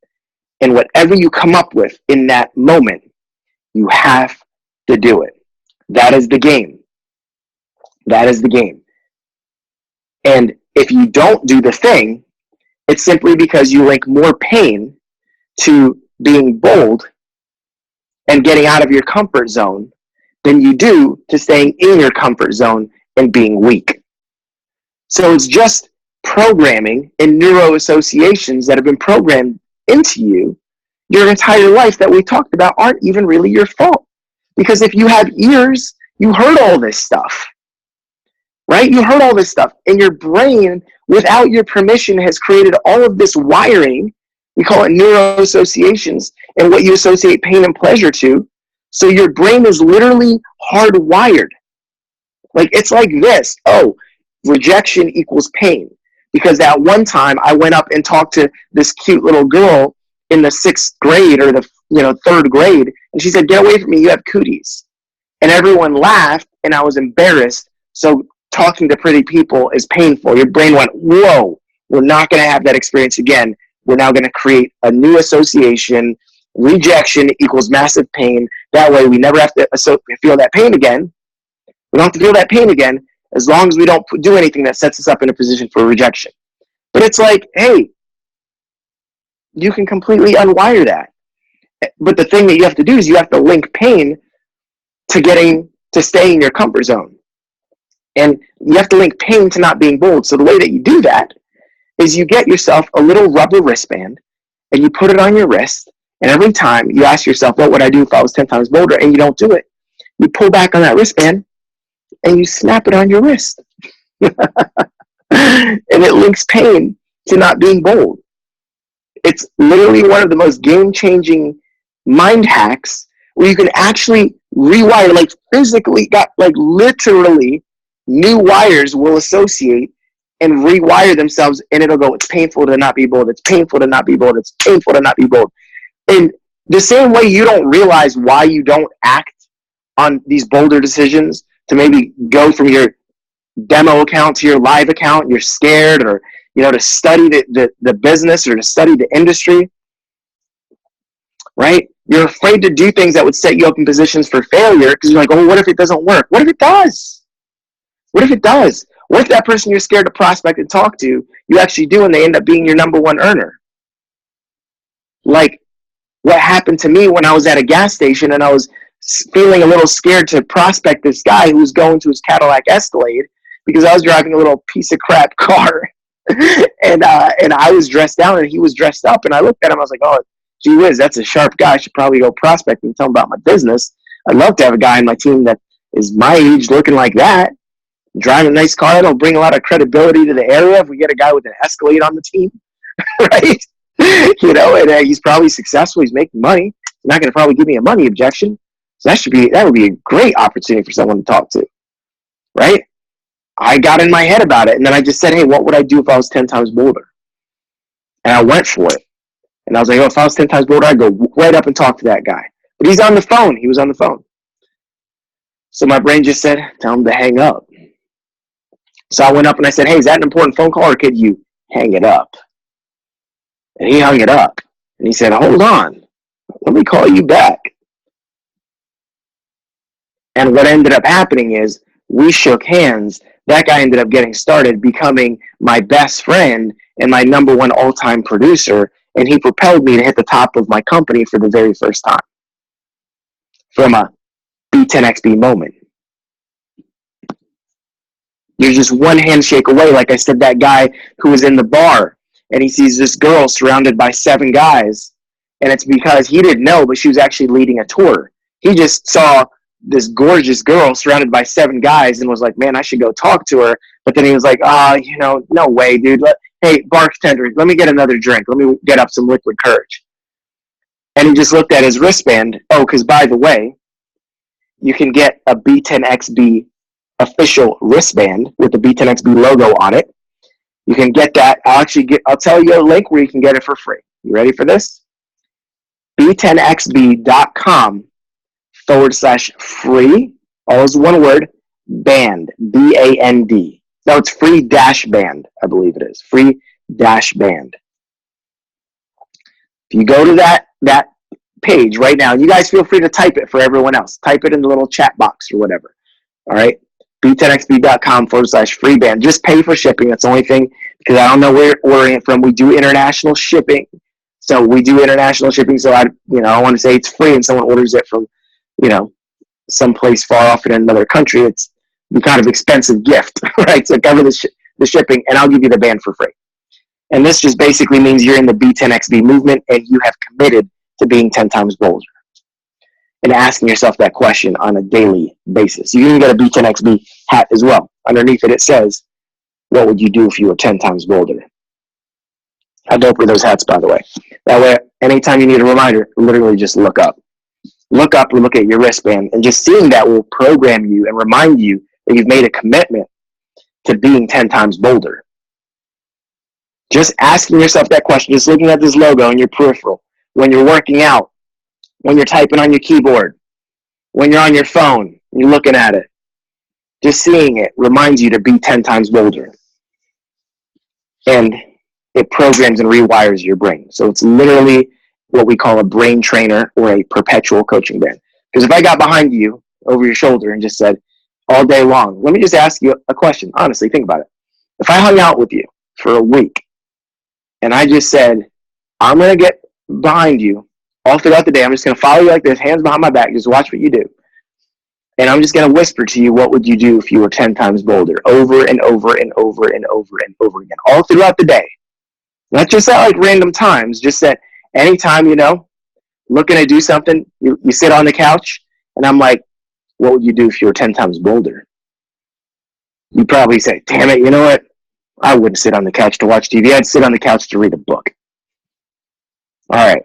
and whatever you come up with in that moment, you have to do it. That is the game. That is the game. And if you don't do the thing, it's simply because you link more pain to being bold and getting out of your comfort zone than you do to staying in your comfort zone and being weak. So it's just programming and neuro associations that have been programmed into you your entire life that we talked about aren't even really your fault. Because if you have ears, you heard all this stuff, right? You heard all this stuff. And your brain, without your permission, has created all of this wiring. We call it neuro associations, and what you associate pain and pleasure to. So your brain is literally hardwired. Like, it's like this. Oh, rejection equals pain. Because at one time I went up and talked to this cute little girl in the 6th grade or the 3rd grade, and she said, "Get away from me, you have cooties." And everyone laughed, and I was embarrassed. So talking to pretty people is painful. Your brain went, whoa, we're not going to have that experience again. We're now going to create a new association. Rejection equals massive pain. That way we never have to feel that pain again. We don't have to feel that pain again as long as we don't do anything that sets us up in a position for rejection. But it's like, hey, you can completely unwire that. But the thing that you have to do is you have to link pain to staying in your comfort zone. And you have to link pain to not being bold. So the way that you do that is you get yourself a little rubber wristband and you put it on your wrist. And every time you ask yourself, what would I do if I was 10 times bolder? And you don't do it. You pull back on that wristband and you snap it on your wrist. And it links pain to not being bold. It's literally one of the most game-changing mind hacks where you can actually rewire, like physically, literally new wires will associate and rewire themselves, and it'll go, it's painful to not be bold, it's painful to not be bold, it's painful to not be bold. And the same way you don't realize why you don't act on these bolder decisions to maybe go from your demo account to your live account, you're scared, or to study the business or to study the industry, right? You're afraid to do things that would set you up in positions for failure because you're like, oh, what if it doesn't work? What if it does? What if it does? What if that person you're scared to prospect and talk to, you actually do and they end up being your number one earner? Like what happened to me when I was at a gas station and I was feeling a little scared to prospect this guy who was going to his Cadillac Escalade because I was driving a little piece of crap car. and I was dressed down and he was dressed up, and I looked at him, I was like, oh, gee whiz, that's a sharp guy. I should probably go prospect and tell him about my business. I'd love to have a guy in my team that is my age looking like that, driving a nice car. It'll bring a lot of credibility to the area if we get a guy with an Escalade on the team, right? And he's probably successful. He's making money. He's not going to probably give me a money objection. So that would be a great opportunity for someone to talk to, right? I got in my head about it, and then I just said, hey, what would I do if I was 10 times bolder? And I went for it. And I was like, oh, if I was 10 times bolder, I'd go right up and talk to that guy. But he's on the phone. He was on the phone. So my brain just said, tell him to hang up. So I went up and I said, hey, is that an important phone call, or could you hang it up? And he hung it up. And he said, hold on. Let me call you back. And what ended up happening is we shook hands. That guy ended up getting started, becoming my best friend and my number one all-time producer. And he propelled me to hit the top of my company for the very first time from a B10XB moment. You're just one handshake away. Like I said, that guy who was in the bar and he sees this girl surrounded by 7 guys. And it's because he didn't know, but she was actually leading a tour. He just saw this gorgeous girl surrounded by 7 guys and was like, man, I should go talk to her. But then he was like, no way, dude. Hey, bartender, let me get another drink. Let me get up some liquid courage. And he just looked at his wristband. Oh, because by the way, you can get a B10XB official wristband with the B10XB logo on it. You can get that. I'll tell you a link where you can get it for free. You ready for this? B10XB.com/free, all is one word, band, BAND. No, it's free dash band, I believe it is. Free dash band. If you go to that page right now. You guys feel free to type it for everyone else. Type it in the little chat box or whatever. All right. b10xb.com/free band. Just pay for shipping. That's the only thing, because I don't know where you're ordering it from. We do international shipping. So we do international shipping. So I want to say it's free and someone orders it from, someplace far off in another country. It's the kind of expensive gift, right? So cover the shipping, and I'll give you the band for free. And this just basically means you're in the B10XB movement and you have committed to being 10 times bolder and asking yourself that question on a daily basis. You can get a B10XB hat as well. Underneath it says, what would you do if you were 10 times bolder? How dope are those hats, by the way? That way, anytime you need a reminder, literally just look up. Look up and look at your wristband, and just seeing that will program you and remind you that you've made a commitment to being 10 times bolder. Just asking yourself that question, just looking at this logo in your peripheral, when you're working out, when you're typing on your keyboard, when you're on your phone, you're looking at it. Just seeing it reminds you to be 10 times bolder. And it programs and rewires your brain. So it's literally what we call a brain trainer or a perpetual coaching band. Because if I got behind you over your shoulder and just said all day long, let me just ask you a question. Honestly, think about it. If I hung out with you for a week and I just said, I'm going to get behind you all throughout the day. I'm just going to follow you like this, hands behind my back, just watch what you do. And I'm just going to whisper to you, what would you do if you were 10 times bolder? Over and over and over and over and over again, all throughout the day. Not just at like random times, just at any time, looking to do something, you sit on the couch, and I'm like, what would you do if you were 10 times bolder? You'd probably say, damn it, you know what? I wouldn't sit on the couch to watch TV. I'd sit on the couch to read a book. All right.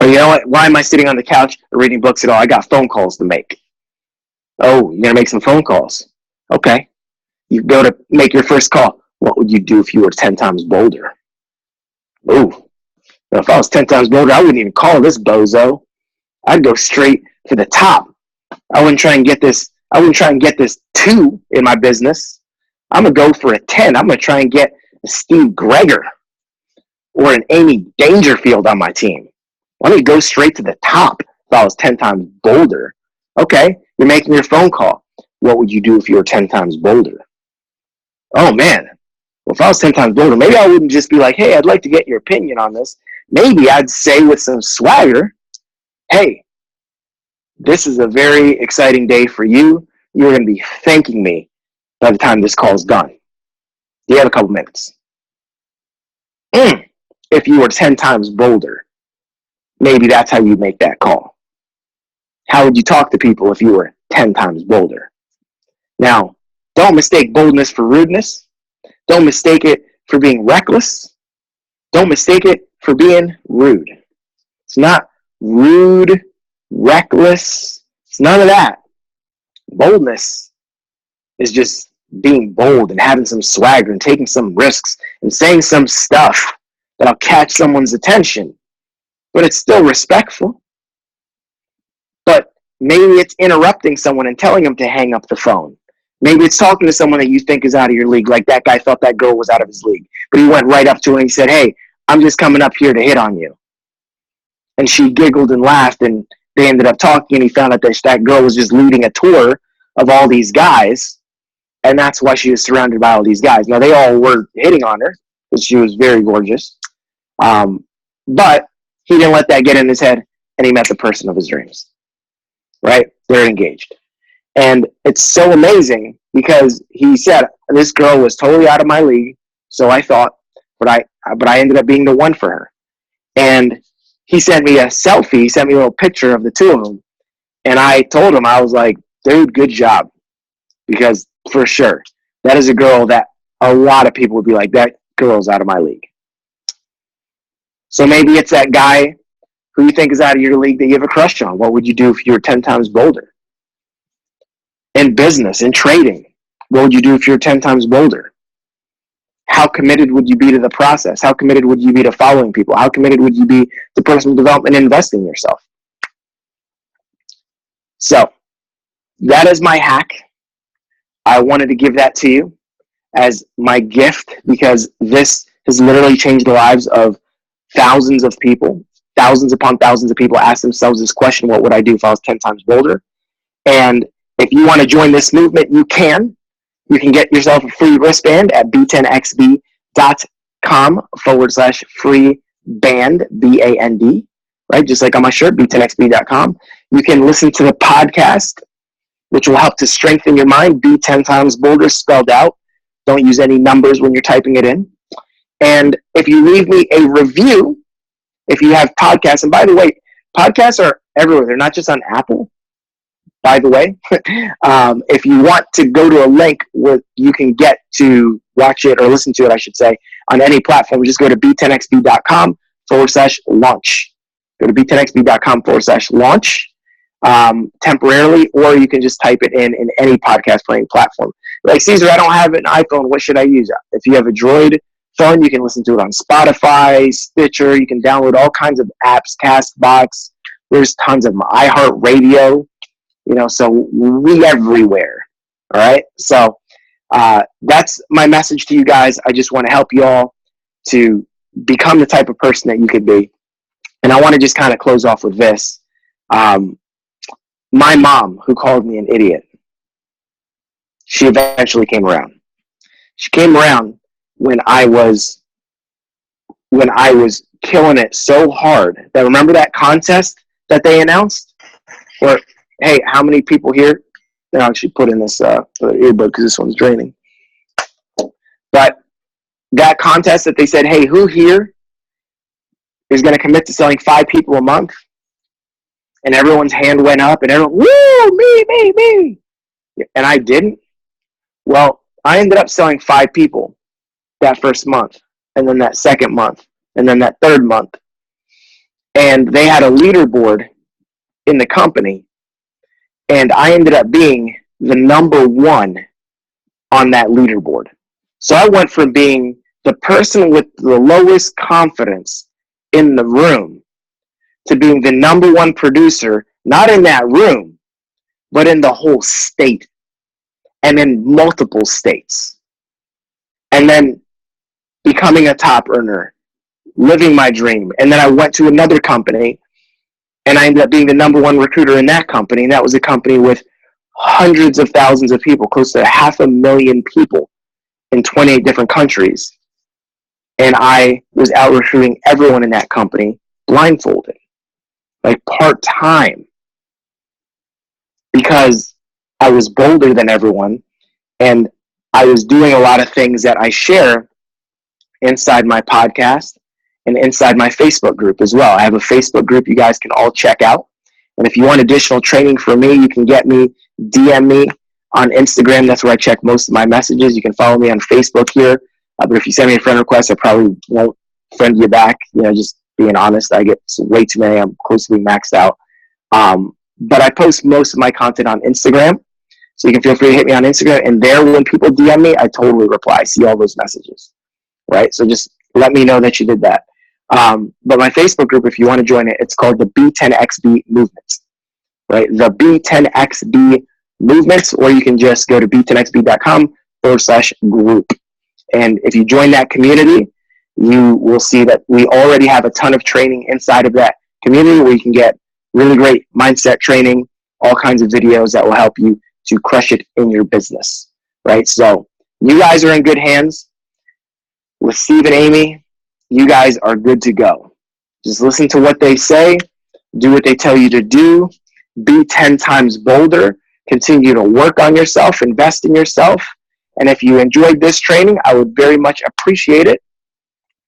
But you know what? Why am I sitting on the couch or reading books at all? I got phone calls to make. Oh, you're going to make some phone calls. Okay. You go to make your first call. What would you do if you were 10 times bolder? Ooh. If I was 10 times bolder, I wouldn't even call this bozo. I'd go straight to the top. I wouldn't try and get this 2 in my business. I'm going to go for a 10. I'm going to try and get a Steve Greger or an Amy Dangerfield on my team. Let me go straight to the top if I was 10 times bolder. Okay, you're making your phone call. What would you do if you were 10 times bolder? Oh, man. Well, if I was 10 times bolder, maybe I wouldn't just be like, hey, I'd like to get your opinion on this. Maybe I'd say with some swagger, hey, this is a very exciting day for you. You're going to be thanking me by the time this call is done. Do you have a couple minutes? If you were 10 times bolder, maybe that's how you make that call. How would you talk to people if you were 10 times bolder? Now, don't mistake boldness for rudeness. Don't mistake it for being reckless. Don't mistake it for being rude. It's not rude, reckless. It's none of that. Boldness is just being bold and having some swagger and taking some risks and saying some stuff that'll catch someone's attention. But it's still respectful. But maybe it's interrupting someone and telling them to hang up the phone. Maybe it's talking to someone that you think is out of your league, like that guy thought that girl was out of his league. But he went right up to her and he said, hey, I'm just coming up here to hit on you. And she giggled and laughed, and they ended up talking, and he found out that that girl was just leading a tour of all these guys, and that's why she was surrounded by all these guys. Now, they all were hitting on her because she was very gorgeous, but he didn't let that get in his head, and he met the person of his dreams, right? They're engaged. And it's so amazing because he said, this girl was totally out of my league, so I thought, but I ended up being the one for her. And he sent me a selfie. He sent me a little picture of the two of them. And I told him, I was like, dude, good job. Because for sure, that is a girl that a lot of people would be like, that girl's out of my league. So maybe it's that guy who you think is out of your league that you have a crush on. What would you do if you were 10 times bolder? In business, in trading, what would you do if you were 10 times bolder? How committed would you be to the process? How committed would you be to following people? How committed would you be to personal development and investing in yourself? So that is my hack. I wanted to give that to you as my gift because this has literally changed the lives of thousands of people. thousands upon thousands of people ask themselves this question: what would I do if I was 10 times bolder? And if you want to join this movement, you can. You can get yourself a free wristband at b10xb.com/free band, BAND, right? Just like on my shirt, b10xb.com. You can listen to the podcast, which will help to strengthen your mind. Be 10 times bolder, spelled out. Don't use any numbers when you're typing it in. And if you leave me a review, if you have podcasts, and by the way, podcasts are everywhere. They're not just on Apple, by the way. If you want to go to a link where you can get to watch it or listen to it, I should say, on any platform, just go to b10xb.com/launch. Go to b10xb.com/launch temporarily, or you can just type it in any podcast playing platform. Like, Cesar, I don't have an iPhone. What should I use? If you have a Droid phone, you can listen to it on Spotify, Stitcher. You can download all kinds of apps, Castbox. There's tons of them. iHeartRadio. So we everywhere. All right. So that's my message to you guys. I just want to help you all to become the type of person that you could be. And I want to just kind of close off with this. My mom, who called me an idiot, she eventually came around. She came around when I was killing it so hard that, remember that contest that they announced? Where, hey, how many people here? I'll actually put in this earbud because this one's draining. But that contest that they said, hey, who here is going to commit to selling 5 people a month? And everyone's hand went up, and everyone, woo, me. And I didn't. Well, I ended up selling 5 people that first month, and then that second month, and then that third month. And they had a leaderboard in the company, and I ended up being the number 1 on that leaderboard. So I went from being the person with the lowest confidence in the room to being the number 1 producer, not in that room, but in the whole state, and in multiple states. And then becoming a top earner, living my dream. And then I went to another company, and I ended up being the number 1 recruiter in that company. And that was a company with hundreds of thousands of people, close to 500,000 people in 28 different countries. And I was out recruiting everyone in that company blindfolded, like part-time, because I was bolder than everyone, and I was doing a lot of things that I share inside my podcast and inside my Facebook group as well. I have a Facebook group you guys can all check out. And if you want additional training from me, you can DM me on Instagram. That's where I check most of my messages. You can follow me on Facebook here. But if you send me a friend request, I probably won't friend you back. Just being honest, I get way too many. I'm close to being maxed out. But I post most of my content on Instagram. So you can feel free to hit me on Instagram. And there, when people DM me, I totally reply. I see all those messages. Right? So just let me know that you did that. But my Facebook group, if you want to join it, it's called the B10XB Movement. Right? The B10XB Movement, or you can just go to b10xb.com/group. And if you join that community, you will see that we already have a ton of training inside of that community where you can get really great mindset training, all kinds of videos that will help you to crush it in your business, right? So you guys are in good hands. With Steve and Amy, you guys are good to go. Just listen to what they say, do what they tell you to do, be 10 times bolder, continue to work on yourself, invest in yourself. And if you enjoyed this training, I would very much appreciate it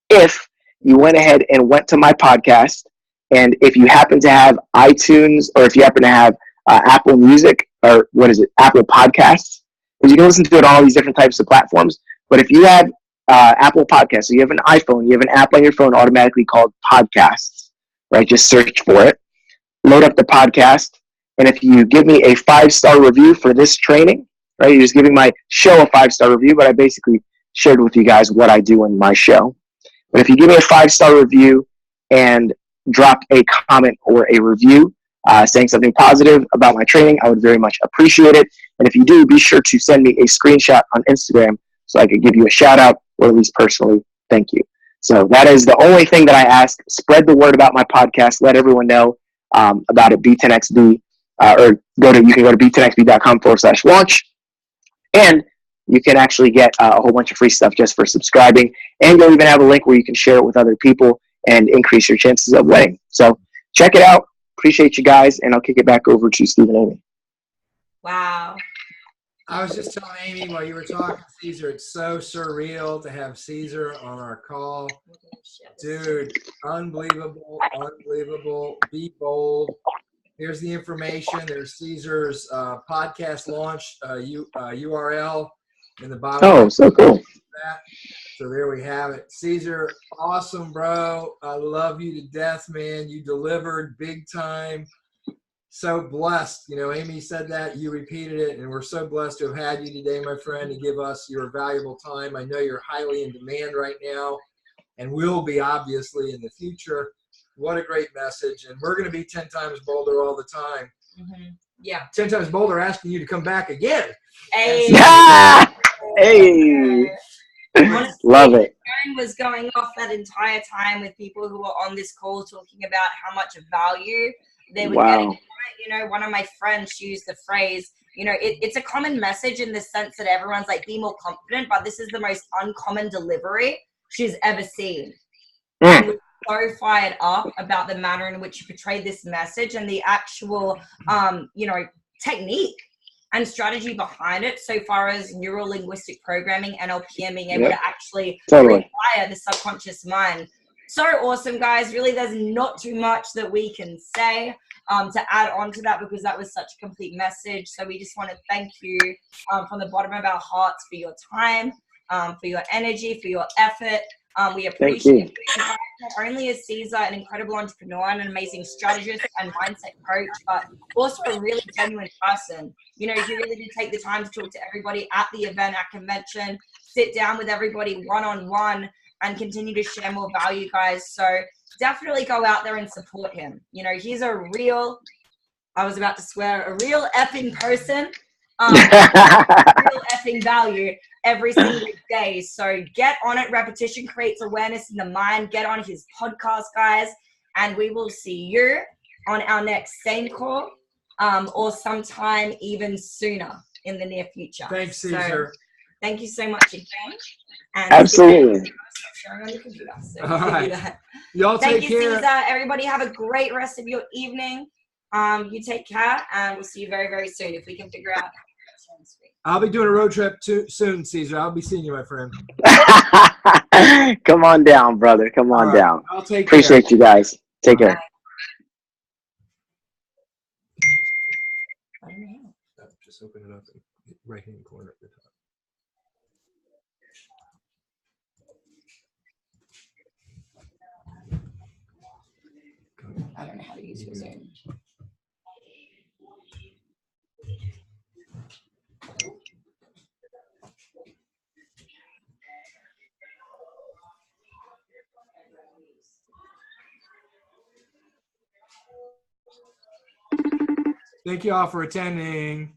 if you went ahead and went to my podcast. And if you happen to have iTunes, or if you happen to have Apple Music, or Apple Podcasts, because you can listen to it on all these different types of platforms. But if you have Apple Podcasts, so you have an iPhone, you have an app on your phone automatically called Podcasts, right? Just search for it, load up the podcast, and if you give me a 5-star review for this training, right? You're just giving my show a 5-star review, but I basically shared with you guys what I do in my show. But if you give me a 5-star review and drop a comment or a review saying something positive about my training, I would very much appreciate it. And if you do, be sure to send me a screenshot on Instagram so I could give you a shout out, or at least personally thank you. So that is the only thing that I ask. Spread the word about my podcast. Let everyone know about it. B10XB, or you can go to b10xb.com/launch, and you can actually get a whole bunch of free stuff just for subscribing. And you'll even have a link where you can share it with other people and increase your chances of winning. So check it out. Appreciate you guys, and I'll kick it back over to Steve and Amy. Wow. I was just telling Amy while you were talking, Cesar, it's so surreal to have Cesar on our call. Dude, unbelievable, unbelievable. Be bold. Here's the information. There's Cesar's podcast launch URL in the bottom. Oh, so cool. So there we have it. Cesar, awesome, bro. I love you to death, man. You delivered big time. So blessed. You know, Amy said that, you repeated it, and we're so blessed to have had you today, my friend, to give us your valuable time. I know you're highly in demand right now and will be, obviously, in the future. What a great message. And we're going to be 10 times bolder all the time. Mm-hmm. Yeah. 10 times bolder, asking you to come back again. Hey. Yeah. Hey. Honestly, Love it. the phone was going off that entire time with people who were on this call talking about how much value they were getting. You know, one of my friends used the phrase, you know, it's a common message in the sense that everyone's like, be more confident, but this is the most uncommon delivery she's ever seen. And we're so fired up about the manner in which you portrayed this message and the actual, you know, technique and strategy behind it, so far as neuro-linguistic programming, NLP, and being able to actually rewire the subconscious mind. So awesome, guys. Really, there's not too much that we can say to add on to that, because that was such a complete message. So we just want to thank you from the bottom of our hearts for your time, for your energy, for your effort. We appreciate you. Not only is Cesar an incredible entrepreneur and an amazing strategist and mindset coach, but also a really genuine person. You know, he really did take the time to talk to everybody at the event, at convention, sit down with everybody one-on-one, and continue to share more value, guys. So definitely go out there and support him. You know, he's a real, I was about to swear, a real effing person. Real effing value every single day. So get on it. Repetition creates awareness in the mind. Get on his podcast, guys, and we will see you on our next same call, or sometime even sooner in the near future. Thanks, Cesar. So, thank you so much again. And absolutely. Sharing on the computer, so all right. that. Y'all Thank take you, care. Cesar. Everybody have a great rest of your evening. You take care, and we'll see you very, very soon if we can figure out. I'll be doing a road trip soon, Cesar. I'll be seeing you, my friend. Come on down, brother. Come on down. I'll take Appreciate you guys. Take care. Just open it up in the right-hand corner at the top. I don't know how to use your Zoom. Thank you all for attending.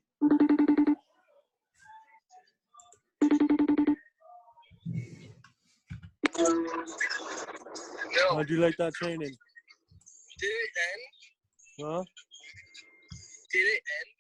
How'd you like that training? Did it end? Huh? Did it end?